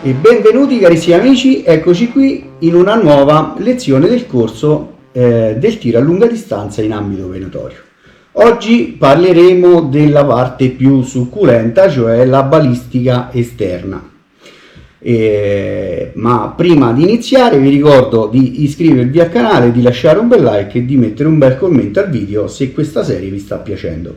E benvenuti carissimi amici, eccoci qui in una nuova lezione del corso del tiro a lunga distanza in ambito venatorio. Oggi parleremo della parte più succulenta, cioè la balistica esterna. Ma prima di iniziare vi ricordo di iscrivervi al canale, di lasciare un bel like e di mettere un bel commento al video se questa serie vi sta piacendo.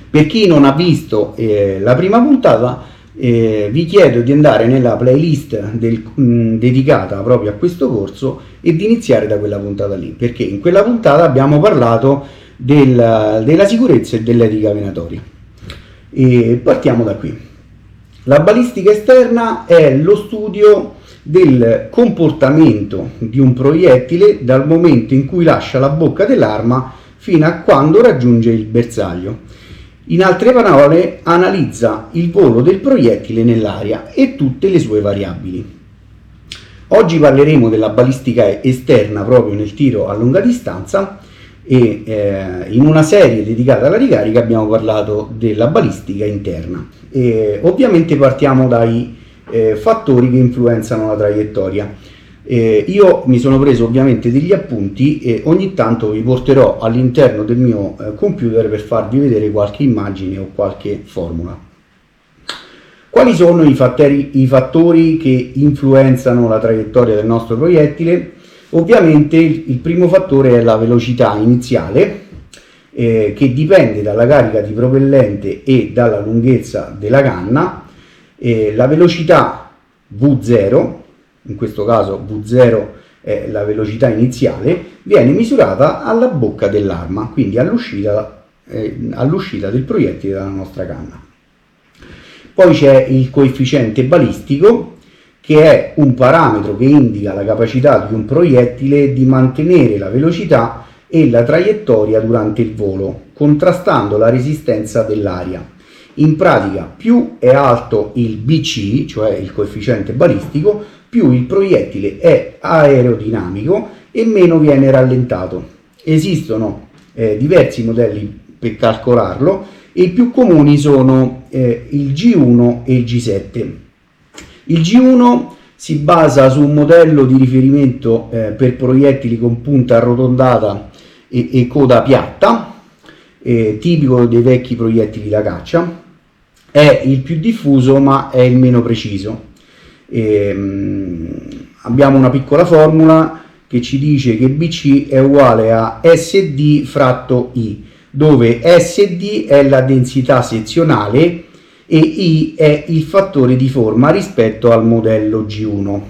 Per chi non ha visto la prima puntata, vi chiedo di andare nella playlist dedicata proprio a questo corso e di iniziare da quella puntata lì, perché in quella puntata abbiamo parlato della sicurezza e dell'etica venatoria. E partiamo da qui. La balistica esterna è lo studio del comportamento di un proiettile dal momento in cui lascia la bocca dell'arma fino a quando raggiunge il bersaglio. In altre parole, analizza il volo del proiettile nell'aria e tutte le sue variabili. Oggi parleremo della balistica esterna proprio nel tiro a lunga distanza e in una serie dedicata alla ricarica abbiamo parlato della balistica interna. Ovviamente partiamo dai fattori che influenzano la traiettoria. Io mi sono preso ovviamente degli appunti e ogni tanto vi porterò all'interno del mio computer per farvi vedere qualche immagine o qualche formula. Quali sono i fattori che influenzano la traiettoria del nostro proiettile? Ovviamente il primo fattore è la velocità iniziale, che dipende dalla carica di propellente e dalla lunghezza della canna. La velocità V0, in questo caso V0 è la velocità iniziale, viene misurata alla bocca dell'arma, quindi all'uscita del proiettile dalla nostra canna. Poi c'è il coefficiente balistico, che è un parametro che indica la capacità di un proiettile di mantenere la velocità e la traiettoria durante il volo, contrastando la resistenza dell'aria. In pratica, più è alto il BC, cioè il coefficiente balistico, più il proiettile è aerodinamico e meno viene rallentato. Esistono diversi modelli per calcolarlo e i più comuni sono il G1 e il G7. Il G1 si basa su un modello di riferimento per proiettili con punta arrotondata e coda piatta, tipico dei vecchi proiettili da caccia. È il più diffuso ma è il meno preciso. Abbiamo una piccola formula che ci dice che BC è uguale a SD fratto I, dove SD è la densità sezionale e I è il fattore di forma rispetto al modello G1.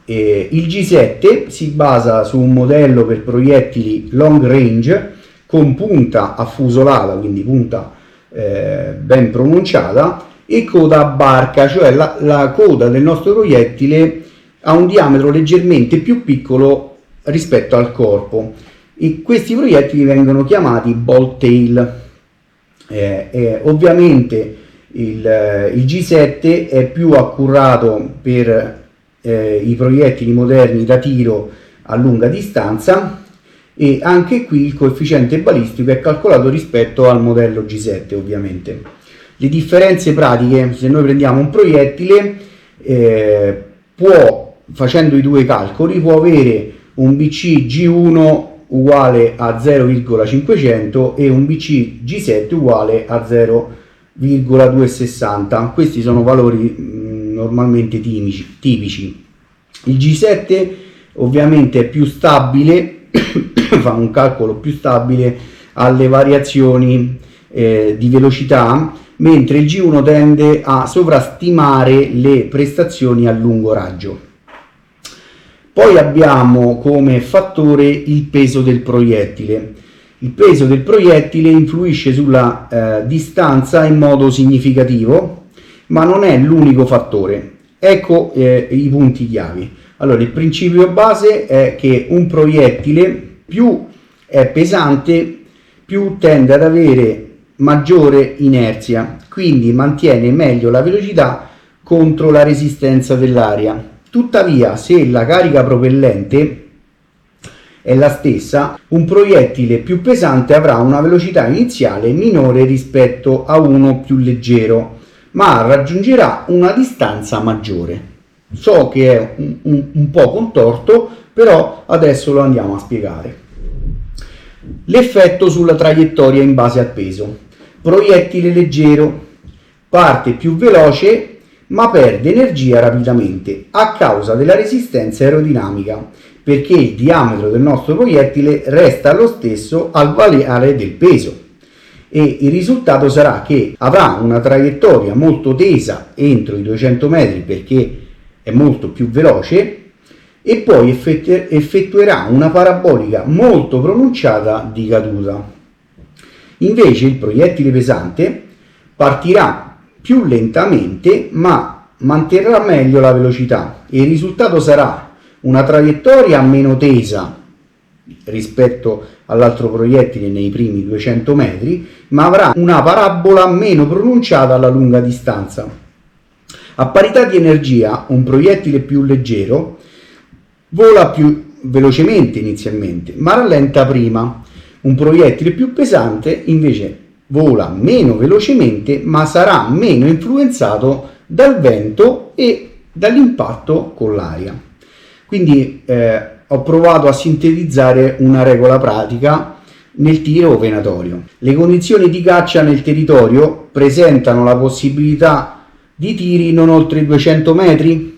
Il G7 si basa su un modello per proiettili long range con punta affusolata, quindi punta ben pronunciata, e coda a barca, cioè la coda del nostro proiettile ha un diametro leggermente più piccolo rispetto al corpo e questi proiettili vengono chiamati bolt tail. Ovviamente il G7 è più accurato per i proiettili moderni da tiro a lunga distanza e anche qui il coefficiente balistico è calcolato rispetto al modello G7 ovviamente. Le differenze pratiche: se noi prendiamo un proiettile, facendo i due calcoli, può avere un BC G1 uguale a 0,500 e un BC G7 uguale a 0,260. Questi sono valori normalmente tipici. Il G7 ovviamente è più stabile, fa un calcolo più stabile alle variazioni di velocità, mentre il G1 tende a sovrastimare le prestazioni a lungo raggio. Poi abbiamo come fattore il peso del proiettile. Il peso del proiettile influisce sulla distanza in modo significativo, ma non è l'unico fattore. Ecco i punti chiavi. Allora, il principio base è che un proiettile più è pesante, più tende ad avere maggiore inerzia, quindi mantiene meglio la velocità contro la resistenza dell'aria. Tuttavia, se la carica propellente è la stessa, un proiettile più pesante avrà una velocità iniziale minore rispetto a uno più leggero, ma raggiungerà una distanza maggiore. So che è un po' contorto, però adesso lo andiamo a spiegare. L'effetto sulla traiettoria in base al peso. Proiettile leggero, parte più veloce ma perde energia rapidamente a causa della resistenza aerodinamica, perché il diametro del nostro proiettile resta lo stesso al variare del peso, e il risultato sarà che avrà una traiettoria molto tesa entro i 200 metri perché è molto più veloce, e poi effettuerà una parabolica molto pronunciata di caduta. Invece il proiettile pesante partirà più lentamente ma manterrà meglio la velocità, e il risultato sarà una traiettoria meno tesa rispetto all'altro proiettile nei primi 200 metri, ma avrà una parabola meno pronunciata alla lunga distanza. A parità di energia, un proiettile più leggero vola più velocemente inizialmente, ma rallenta prima. Un proiettile più pesante invece vola meno velocemente, ma sarà meno influenzato dal vento e dall'impatto con l'aria. Quindi ho provato a sintetizzare una regola pratica nel tiro venatorio. Le condizioni di caccia nel territorio presentano la possibilità di tiri non oltre i 200 metri.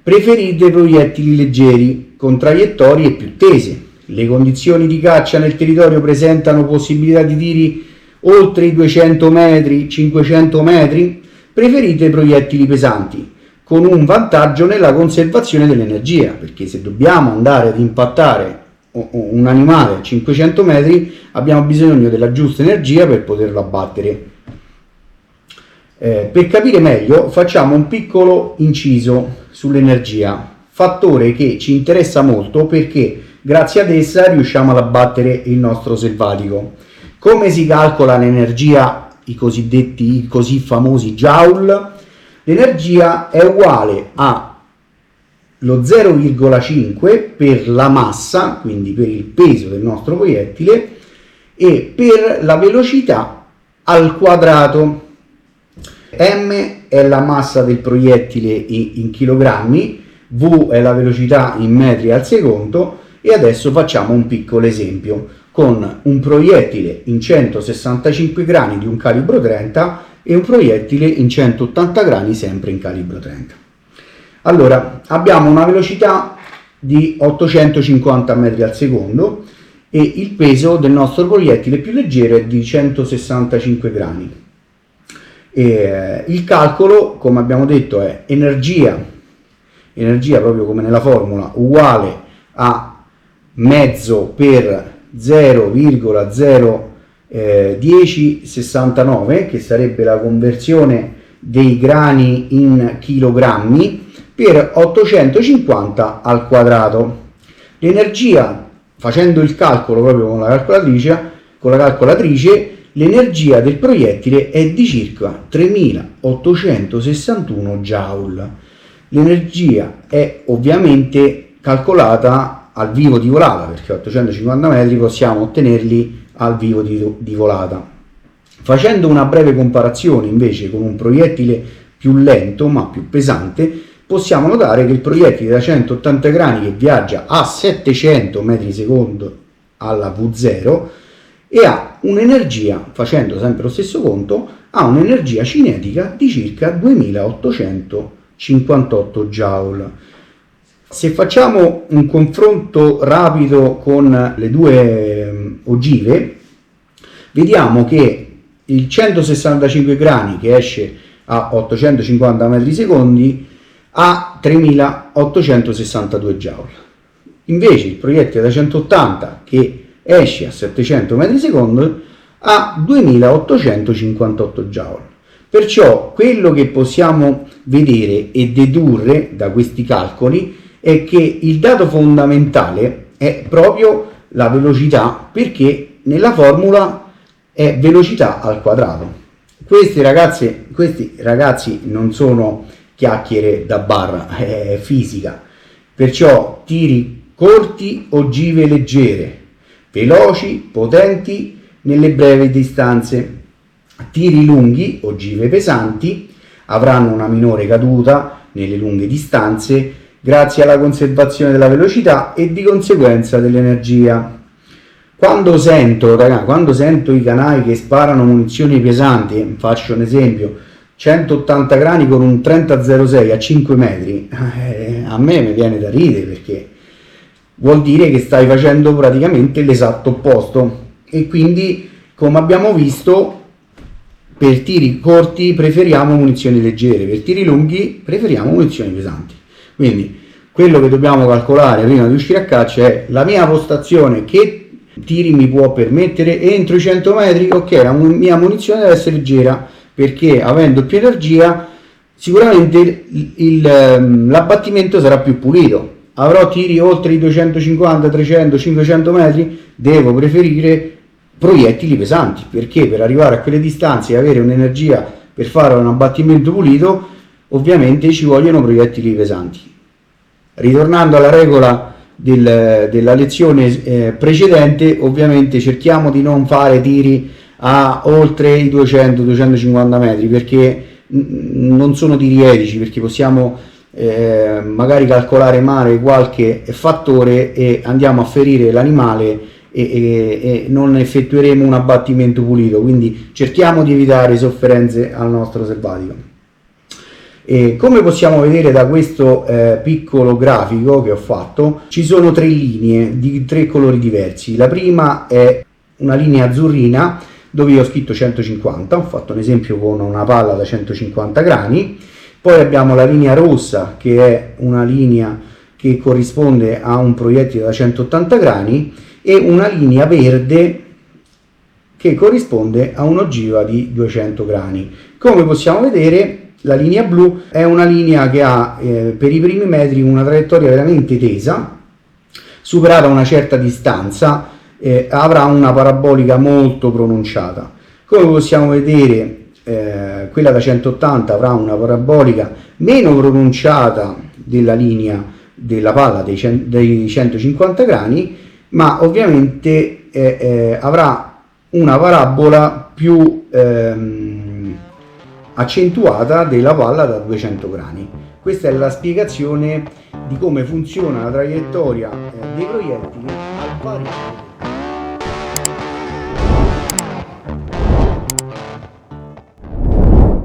Preferite proiettili leggeri con traiettorie più tese. Le condizioni di caccia nel territorio presentano possibilità di tiri oltre i 200 metri, 500 metri. Preferite proiettili pesanti, con un vantaggio nella conservazione dell'energia, perché se dobbiamo andare ad impattare un animale a 500 metri abbiamo bisogno della giusta energia per poterlo abbattere. Per capire meglio facciamo un piccolo inciso sull'energia, fattore che ci interessa molto perché grazie ad essa riusciamo ad abbattere il nostro selvatico. Come si calcola l'energia, i così famosi joule? L'energia è uguale allo 0,5 per la massa, quindi per il peso del nostro proiettile, e per la velocità al quadrato. M è la massa del proiettile in chilogrammi, V è la velocità in metri al secondo, e adesso facciamo un piccolo esempio con un proiettile in 165 grani di un calibro 30 e un proiettile in 180 grani sempre in calibro 30. Allora, abbiamo una velocità di 850 metri al secondo e il peso del nostro proiettile più leggero è di 165 grani. Il calcolo, come abbiamo detto, è energia proprio come nella formula, uguale a mezzo per 0,01069, che sarebbe la conversione dei grani in chilogrammi, per 850 al quadrato. L'energia, facendo il calcolo proprio con la calcolatrice, l'energia del proiettile è di circa 3861 joule. L'energia è ovviamente calcolata al vivo di volata, perché a 850 metri possiamo ottenerli al vivo di volata. Facendo una breve comparazione invece con un proiettile più lento ma più pesante, possiamo notare che il proiettile da 180 grani che viaggia a 700 metri secondo alla V0 e ha un'energia, facendo sempre lo stesso conto, ha un'energia cinetica di circa 2858 joule. Se facciamo un confronto rapido con le due ogive, vediamo che il 165 grani che esce a 850 metri secondi ha 3862 joule. Invece il proiettile da 180 che esce a 700 metri secondo ha 2858 joule. Perciò quello che possiamo vedere e dedurre da questi calcoli è che il dato fondamentale è proprio la velocità, perché nella formula è velocità al quadrato. Questi ragazzi non sono chiacchiere da bar, è fisica. Perciò tiri corti, ogive leggere, veloci, potenti nelle brevi distanze, tiri lunghi, ogive pesanti, avranno una minore caduta nelle lunghe distanze grazie alla conservazione della velocità e di conseguenza dell'energia. Quando sento i canali che sparano munizioni pesanti, faccio un esempio, 180 grani con un 30-06 a 5 metri, a me mi viene da ridere, perché vuol dire che stai facendo praticamente l'esatto opposto. E quindi, come abbiamo visto, per tiri corti preferiamo munizioni leggere, per tiri lunghi preferiamo munizioni pesanti. Quindi quello che dobbiamo calcolare prima di uscire a caccia è la mia postazione, che tiri mi può permettere entro i 100 metri. Ok, la mia munizione deve essere leggera, perché avendo più energia sicuramente l'abbattimento sarà più pulito. Avrò tiri oltre i 250, 300, 500 metri, devo preferire proiettili pesanti, perché per arrivare a quelle distanze e avere un'energia per fare un abbattimento pulito ovviamente ci vogliono proiettili pesanti. Ritornando alla regola della lezione precedente, ovviamente cerchiamo di non fare tiri a oltre i 200-250 metri, perché non sono tiri etici, perché possiamo magari calcolare male qualche fattore e andiamo a ferire l'animale e non effettueremo un abbattimento pulito. Quindi cerchiamo di evitare sofferenze al nostro selvatico. E come possiamo vedere da questo piccolo grafico che ho fatto, ci sono tre linee di tre colori diversi. La prima è una linea azzurrina dove io ho scritto 150, ho fatto un esempio con una palla da 150 grani. Poi abbiamo la linea rossa, che è una linea che corrisponde a un proiettile da 180 grani, e una linea verde che corrisponde a un'ogiva di 200 grani. Come possiamo vedere, la linea blu è una linea che ha per i primi metri una traiettoria veramente tesa, superata una certa distanza avrà una parabolica molto pronunciata. Come possiamo vedere, quella da 180 avrà una parabolica meno pronunciata della linea della palla dei 150 grani, ma ovviamente avrà una parabola più accentuata della palla da 200 grani. Questa è la spiegazione di come funziona la traiettoria dei proiettili al pari.